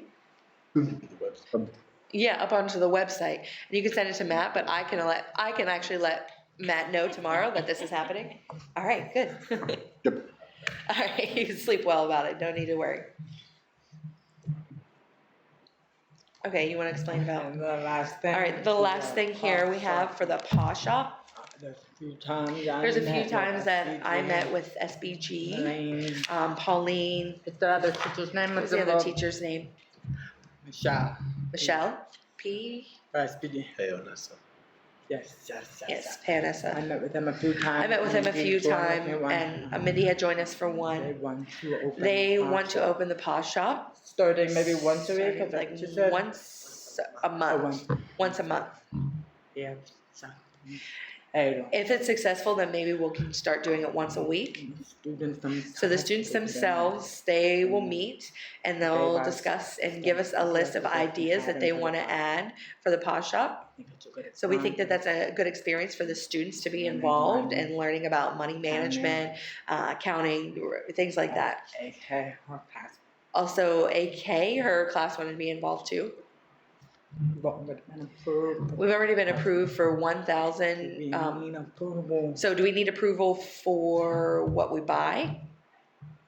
to the website. Yeah, up onto the website. And you can send it to Matt, but I can actually let Matt know tomorrow that this is happening. All right, good. Yep. All right, you can sleep well about it. Don't need to worry. Okay, you want to explain about? And the last thing. All right, the last thing here we have for the paw shop. There's a few times. There's a few times that I met with SBG, Elaine. Pauline. What's the other teacher's name? What's the other teacher's name? Michelle. Michelle? P? SPD. Hey, Onessa. Yes. Yes, I Panessa. met with them a few times. I met with him a few Mindy joined times, me one and time. Mindy had joined us for They one. want to open. They a want to shop. open the paw shop. Starting maybe once a week. Is that Like what you said? once a month. Once a month. Yeah. So, I don't know. If it's successful, then maybe we can start doing it once a week. Students themselves. So the students themselves, they will meet and they'll discuss and give us a list of ideas that they want to add for the paw shop. So we think that that's a good experience for the students to be involved and learning about money management, accounting, things like that. Okay, or pass. Also, AK, her class wanted to be involved too. We've already been approved for 1,000. Approval. So do we need approval for what we buy?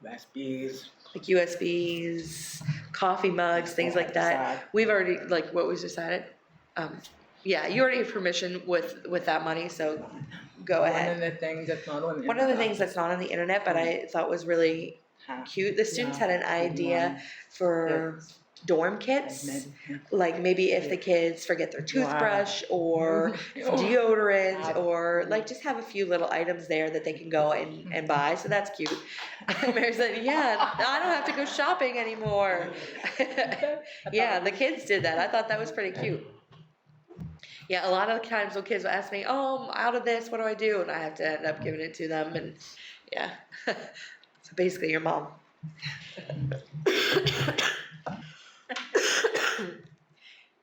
SBs. Like USBs, coffee mugs, things like that. We've already, like, what was decided? Yeah, you already have permission with that money, so go ahead. One of the things that's not on the One of the things that's not on the internet, but I thought was really cute, the students had an idea for dorm kits. Like maybe if the kids forget their toothbrush or deodorant or like just have a few little items there that they can go and buy. So that's cute. Mary said, yeah, I don't have to go shopping anymore. Yeah, the kids did that. I thought that was pretty cute. Yeah, a lot of times when kids will ask me, oh, I'm out of this, what do I do? And I have to end up giving it to them. And yeah, so basically your mom.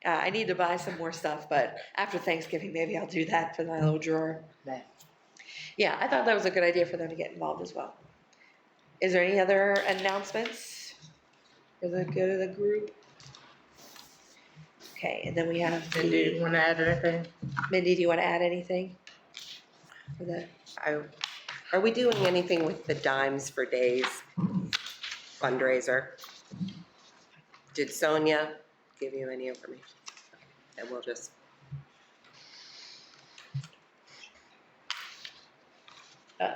I need to buy some more stuff, but after Thanksgiving, maybe I'll do that for my little drawer. Yeah, I thought that was a good idea for them to get involved as well. Is there any other announcements for the good of the group? Okay, and then we have Do you want to add anything? Mindy, do you want to add anything? For the, Are we doing anything with the Dimes for Days fundraiser? Did Sonia give you any information? And we'll just.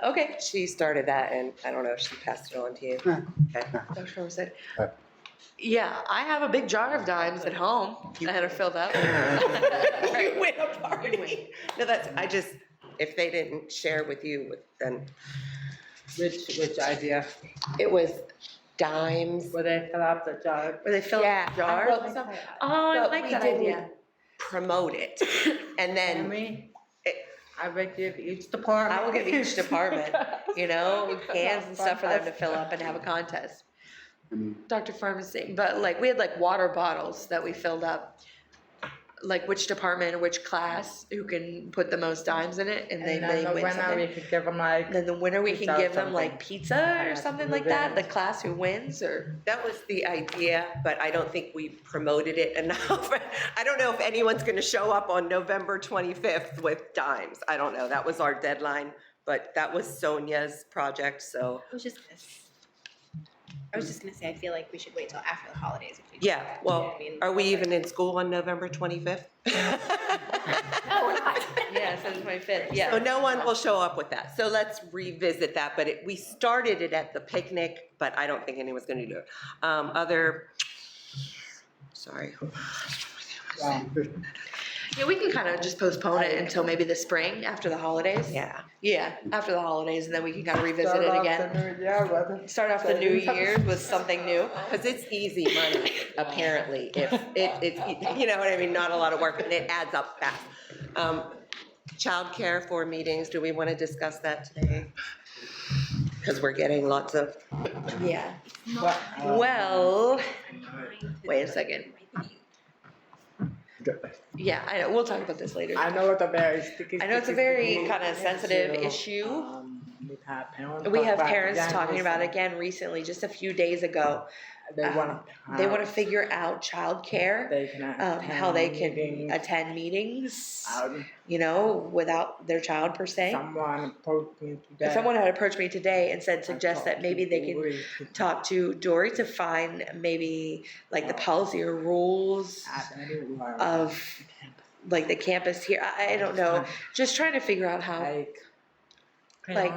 okay, She started that and I don't know if she passed it on to you. Okay. Dr. Farmer said. Yeah, I have a big jar of dimes at home. I had her filled up. You win a party. No, if they didn't share with you, then Which idea? it was Dimes. Will they fill out the jar? Where they fill up the jar. Well, Oh, I but like we that didn't idea. promote it. And then I would give each department. I will give each department, cans and stuff for them to fill up and have a contest. Dr. Farmer saying, but like we had like water bottles that we filled up. like which department or which class who can put the most dimes in it, and And they then the win winner, something. we could give them like, Then the winner, we can Pizza or give them something. like pizza or Yeah, something to like that, the revenge. class who wins, or, That was the idea, but I don't think we promoted it enough. I don't know if anyone's gonna show up on November 25th with dimes. I don't know, that was our deadline, but that was Sonia's project, so. I was just gonna say, I feel like we should wait till after the holidays. If we do Yeah, that. well, I mean, are we even in school on November 25th? No, we're not. yeah, so it's my fifth, yeah. So no one will show up with that. So let's revisit that, but we started it at the picnic, but I don't think anyone's gonna do it. Sorry. Yeah, we can kind of just postpone it until maybe the spring, after the holidays. Yeah. Yeah, after the holidays, and then we can kind of revisit it again. Start off the new year with something new. Because it's easy money, apparently, if it's, you know what I mean, not a lot of work, and it adds up fast. Childcare for meetings, do we want to discuss that today? Because we're getting lots of, Yeah. Not Well, trying to wait a second. Yeah, I know, we'll talk about this later. I know it's a very sticky. I know it's a very kind of sensitive issue. We've had parents. We talk have about it parents again talking about it recently. again recently, just a few days ago. They want They want to figure out childcare, They can how they can meetings attend meetings, out. you know, without their child per se. Someone approached me today. Someone had approached me today and said, suggest that maybe they can talk to Dory to find maybe like the policy or rules of like the campus here. I don't know. Just trying to figure out how like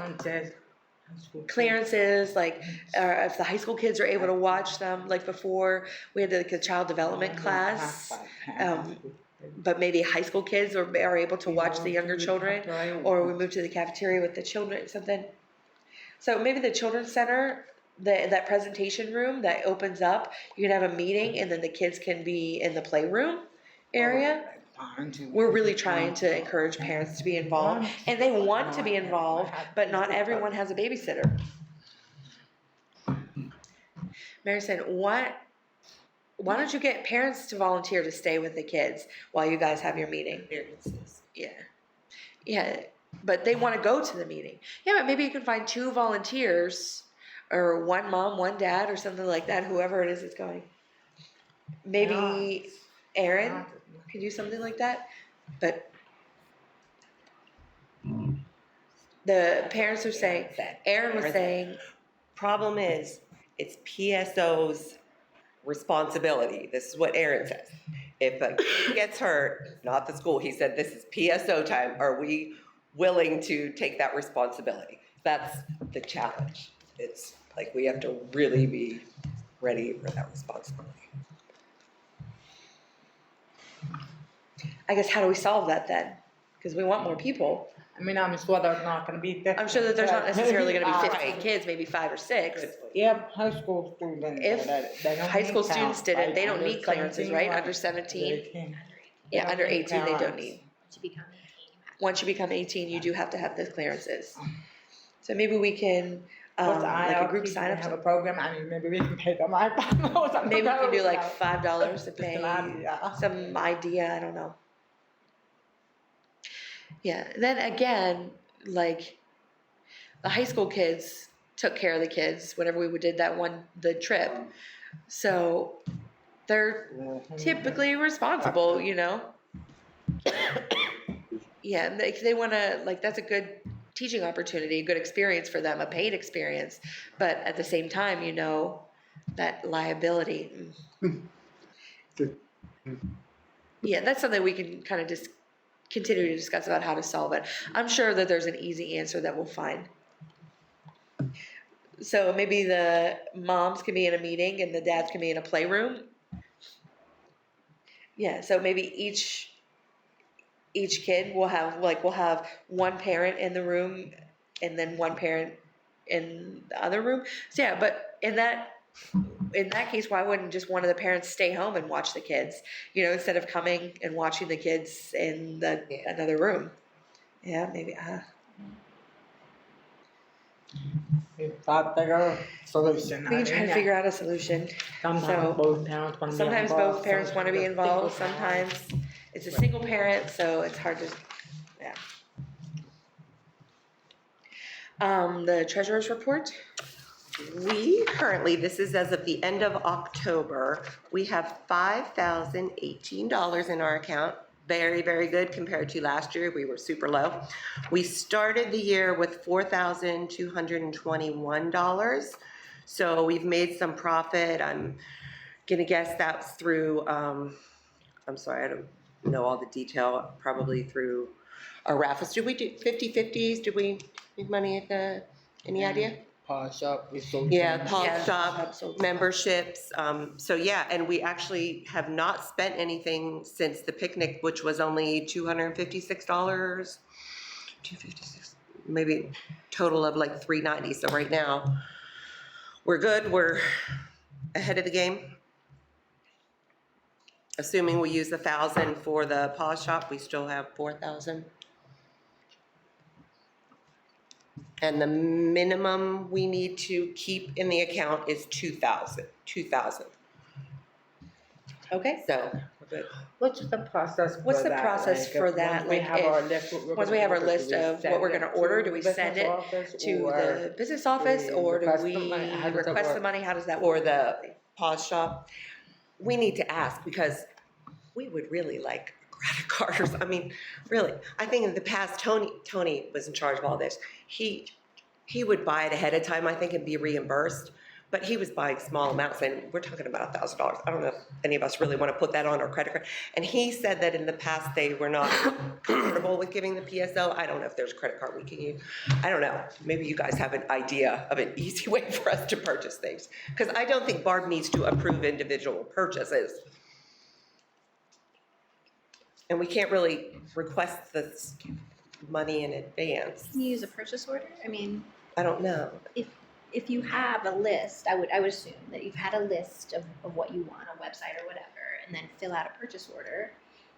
clearances, like, or if the high school kids are able to watch them, like before we had like a child development class, but maybe high school kids are able to watch the younger children, or we move to the cafeteria with the children, something. So maybe the children's center, that presentation room that opens up, you can have a meeting and then the kids can be in the playroom area. We're really trying to encourage parents to be involved, and they want to be involved, but not everyone has a babysitter. Mary said, why don't you get parents to volunteer to stay with the kids while you guys have your meeting? Yeah, but they want to go to the meeting. Yeah, but maybe you can find 2 volunteers, or 1 mom, 1 dad, or something like that, whoever it is that's going. Maybe Aaron could do something like that, but the parents are saying, Aaron was saying, problem is, it's PSO's responsibility. This is what Aaron says. If a kid gets hurt, not the school, he said, this is PSO time. Are we willing to take that responsibility? That's the challenge. It's like we have to really be ready for that responsibility. I guess, how do we solve that then? Because we want more people. I mean, I'm sure there's not going to be 50. I'm sure that there's not necessarily going to be 15 Right. kids, maybe 5 or 6. Yeah, high school students. If they don't high school need students parents, did it, right? they don't Under need clearances, 17, right? Under 17? Yeah, under 18 they don't need. to become 18. Once you become 18, you do have to have the clearances. So maybe we can, like a group sign have a up. program. I mean, maybe we can pay them like $5. Maybe we can do like $5 to Just pay an idea. some idea, I don't know. Yeah, and then again, like the high school kids took care of the kids whenever we did the trip. So they're typically responsible, you know? Yeah, and they want to, like, that's a good teaching opportunity, a good experience for them, a paid experience. But at the same time, you know, that liability. Yeah, that's something we can kind of just continue to discuss about how to solve it. I'm sure that there's an easy answer that we'll find. So maybe the moms can be in a meeting and the dads can be in a playroom. Yeah, so maybe each kid will have, like, we'll have 1 parent in the room and then 1 parent in the other room. So yeah, but in that case, why wouldn't just one of the parents stay home and watch the kids, you know, instead of coming and watching the kids in another room? Yeah, maybe. We thought they got a solution. We can try to figure out a solution. Sometimes so- both parents want to be Sometimes involved. both parents want to be involved. Sometimes Sometimes It's a single parent, so it's hard to, yeah. The treasurer's report? We currently, this is as of the end of October, we have $5,018 in our account. Very, very good compared to last year. We were super low. We started the year with $4,221. So we've made some profit. I'm gonna guess that's through, I'm sorry, I don't know all the detail, probably through our raffles. Did we do 50/50s? Did we make money at the, any idea? Paw shop, we sold. Yeah, some. pawn Yeah, shop, so- memberships, so yeah, and we actually have not spent anything since the picnic, which was only $256. 256, maybe total of like $390, so right now, we're good, we're ahead of the game. Assuming we use 1,000 for the paw shop, we still have 4,000. And the minimum we need to keep in the account is 2,000. Okay. So, we're good. What's the process for What's the that? process Like, for if that? Once we Like, have if- our list, what we're once we gonna have do, our do list we of what send we're it gonna order, to do we the send business it office, to or the business office, we or do request we the money? How does that request the work? money? How does that For work? the paw shop, we need to ask because we would really like a credit card or I mean, really, I think in the past, Tony was in charge of all this. He would buy it ahead of time, I think, and be reimbursed. But he was buying small amounts, and we're talking about $1,000. I don't know if any of us really want to put that on our credit card. And he said that in the past they were not comfortable with giving the PSO. I don't know if there's a credit card we can use. I don't know. Maybe you guys have an idea of an easy way for us to purchase things. Because I don't think Barb needs to approve individual purchases. And we can't really request this money in advance. Can you use a purchase order? I mean, I don't know. if you have a list, I would assume that you've had a list of what you want, a website or whatever, and then fill out a purchase order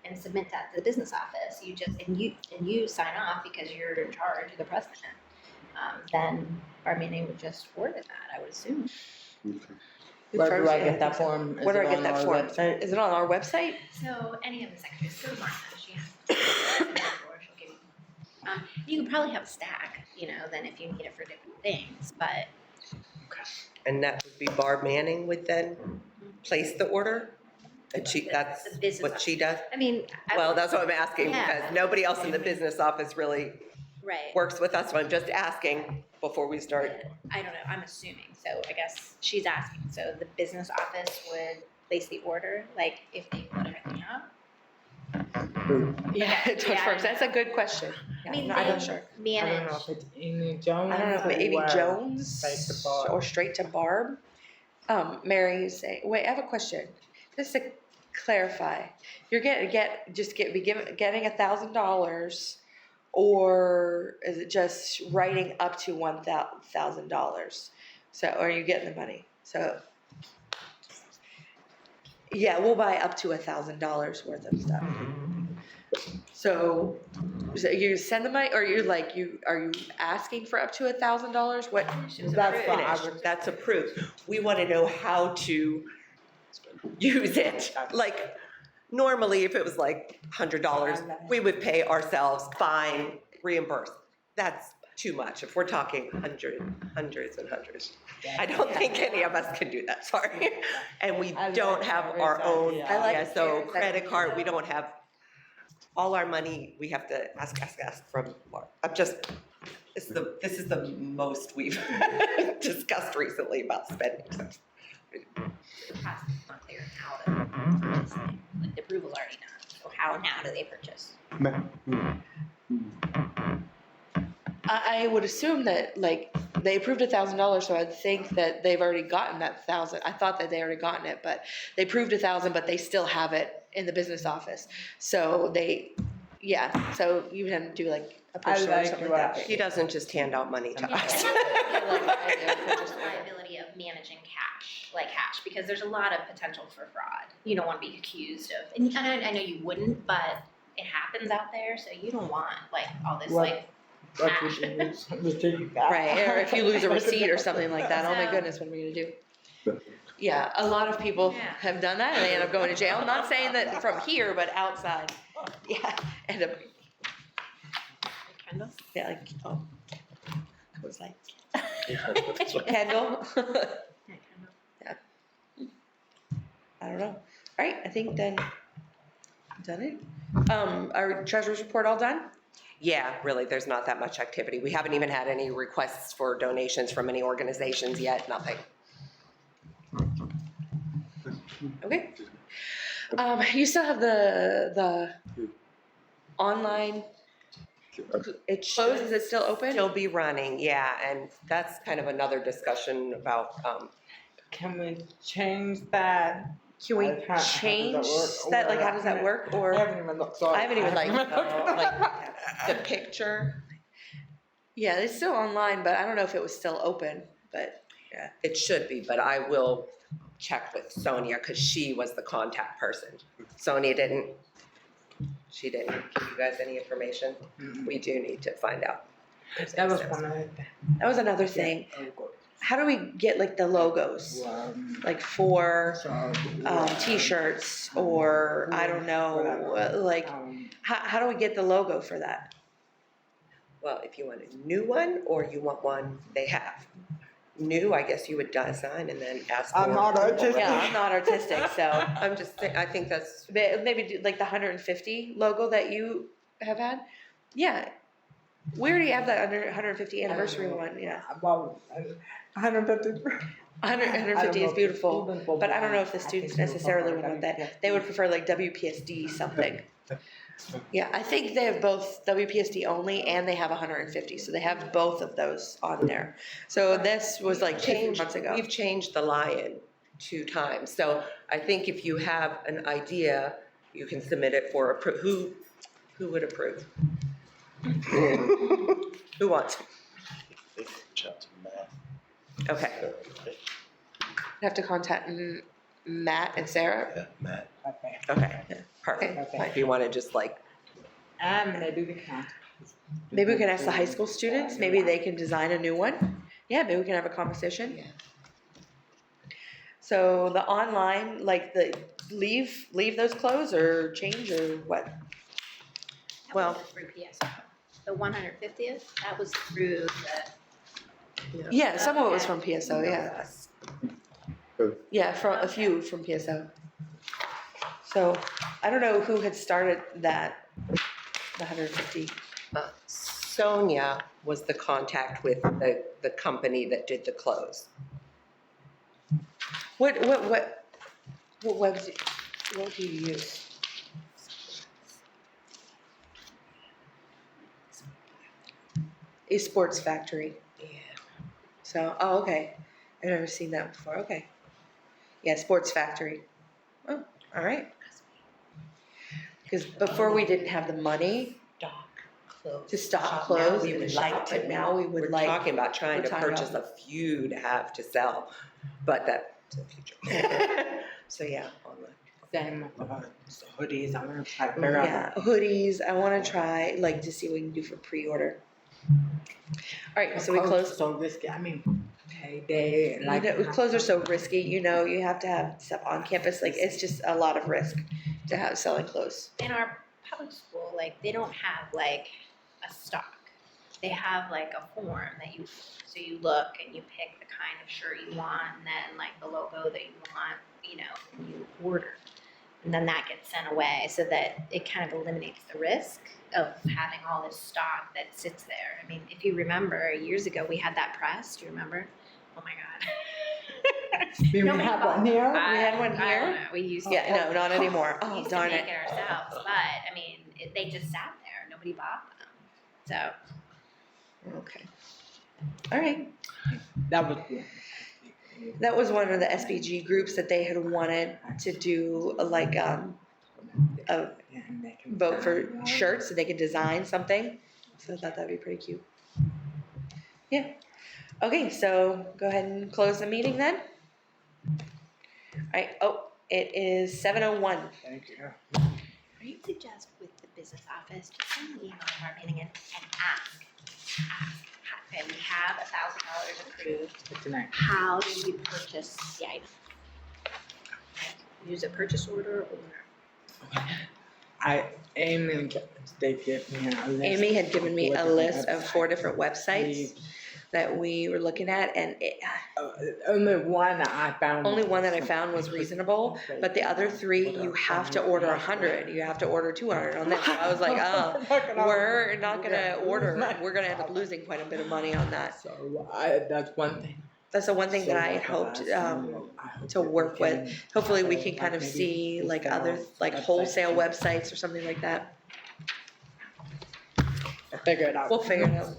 and submit that to the business office. You just and you sign off because you're in charge of the president. Then Barmani would just order that, I would assume. Where do I get that form? Is Where do it I get on that our form? website? Is it on our website? So any of the secretaries, go to Martha, she has or she'll give you. You could probably have a stack, then if you need it for different things, but And that would be Barb Manning would then place the order? And that's the business what she does? I mean, Well, that's what I'm asking Yeah. because nobody else in the business office really right. works with us. So I'm just asking before we start. I don't know, I'm assuming, so I guess she's asking, so the business office would place the order, like if they put everything up? Yeah, Yeah. that's a good question. I mean, I'm they not sure. I don't know manage, if it's Amy Jones. I don't know, maybe or Jones straight to Barb. or straight to Barb. Mary is saying, wait, I have a question. Just to clarify, you're getting $1,000, or is it just writing up to $1,000? So, or are you getting the money? So, yeah, we'll buy up to $1,000 worth of stuff. So you send the money, or are you asking for up to $1,000? What? That's fine. I Finished. would- That's approved. We want to know how to use it. Like, normally if it was like $100, we would pay ourselves, fine, reimburse. That's too much. If we're talking hundreds and hundreds. I don't think any of us can do that, sorry. And we I don't like have Mary's our own, idea. I like yeah, so Mary's credit idea. card, we don't have, all our money, we have to ask from Mark. This is the most we've discussed recently about spending. the process is not clear how to purchase things, like the approval's already done, so how now do they purchase? I would assume that they approved $1,000, so I'd think that they've already gotten that 1,000. I thought that they already gotten it, but they approved 1,000, but they still have it in the business office. So so you can do like a purchase order or something like that. She doesn't just hand out money to us. Just liability of managing cash, because there's a lot of potential for fraud. You don't want to be accused of, and I know you wouldn't, but it happens out there, so you don't want all this What would cash. we take you back? Right, or if you lose a receipt or something like that, oh my So- goodness, what are we gonna do? Yeah, a lot of people Yeah. have done that and they end up going to jail. Not saying that from here, but outside. Yeah, end up, Kendall? yeah, like, oh. I was like, Yeah, that's what- Kendall? Yeah, Kendall. I don't know. All right, I think then, done it. Our treasurer's report all done? Yeah, really, there's not that much activity. We haven't even had any requests for donations from any organizations yet, nothing. Okay. You still have the online, it closed, is it still open? Still be running, yeah, and that's kind of another discussion about, Can we change that? Can we How does that change work? that, like, how does that work, I or? haven't even looked, sorry. I haven't even, like, looked. the picture. Yeah, it's still online, but I don't know if it was still open, but, It should be, but I will check with Sonia, because she was the contact person. Sonia didn't, she didn't give you guys any information. Mm-mm. We do need to find out. That was one of the. that was another thing. How do we get like the logos, like for t-shirts, or I don't know, like, how do we get the logo for that? Well, if you want a new one, or you want one they have. New, I guess you would design and then ask for. I'm not artistic. Yeah, I'm not artistic, so I'm just saying, I think that's, maybe do like the 150 logo that you have had. Yeah, we already have that under 150 anniversary one. Yeah, About 150. 150 is beautiful, but I don't know if the students necessarily would want that. They would prefer like WPSD something. Yeah, I think they have both WPSD only and they have 150, so they have both of those on there. So this was like 2 months ago. we've changed the lion 2 times. So I think if you have an idea, you can submit it for, who would approve? Who wants? they can reach out to Matt. Okay, I have to contact Matt and Sarah. Yeah, Matt. Okay. okay, perfect. Okay. If you want to just like, And maybe we can. Maybe we can ask the high school students, maybe they can design a new one. Yeah, maybe we can have a competition. Yeah. So the online, like leave those clothes or change or what? That Well- wasn't through PSO. The 150th, that was through the. Yeah, some of it was from PSO, yeah. Yeah, from a few from PSO. So I don't know who had started that, the 150. Sonia was the contact with the company that did the clothes. What do you use? A Sports Factory. Yeah. So, oh, okay. I've never seen that before. Okay. Yeah, Sports Factory. Oh, all right. Because before we didn't have the money to stock clothes, We would like to. but now we would We're like. talking about trying we're to talking purchase a few to have to sell, but that's the future. So yeah, online. Same with the hoodies. I'm gonna try to figure out. Yeah, hoodies. I want to try like to see what we can do for pre-order. All right, so we close. So risky. I mean, payday. Like Clothes are so risky. You know, you have to have stuff on campus. Like it's just a lot of risk to have selling clothes. In our public school, like, they don't have like a stock. They have like a form that so you look and you pick the kind of shirt you want, and then like the logo that you want, you know, and you order. And then that gets sent away, so that it kind of eliminates the risk of having all this stock that sits there. I mean, if you remember, years ago, we had that press. Do you remember? Oh my God. we Nobody have bought one here. We had one I don't here? know. We used to. Yeah, no, not anymore. We Oh, used darn to it. make it ourselves, but I mean, they just sat there. Nobody bought them. So Okay. All right. That was good. That was one of the SBG groups that they had wanted to do like a vote for shirts so they could design something. So I thought that'd be pretty cute. Yeah. Okay, so go ahead and close the meeting then. All right. Oh, it is 7:01. Thank you. I suggest with the business office, just send an email to our meeting and ask, okay, we have $1,000 approved. Good tonight. How do we purchase the item? use a purchase order or? Amy, they gave me a list. Amy had given me a list of 4 websites. different websites that we were looking at, and Only one that I found. only one that I found was reasonable, but the other 3, you have to order 100, you have to order 200 on that. So I was like, oh, we're not gonna order, we're gonna end up losing quite a bit of money on that. So that's one thing. That's the one thing that I had hoped to work with. Hopefully we can kind of see like other, like wholesale websites or something like that. Figure it out. We'll figure it out.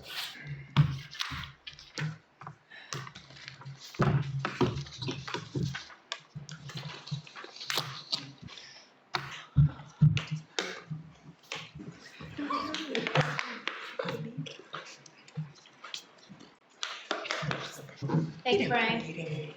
Thank you, Brian.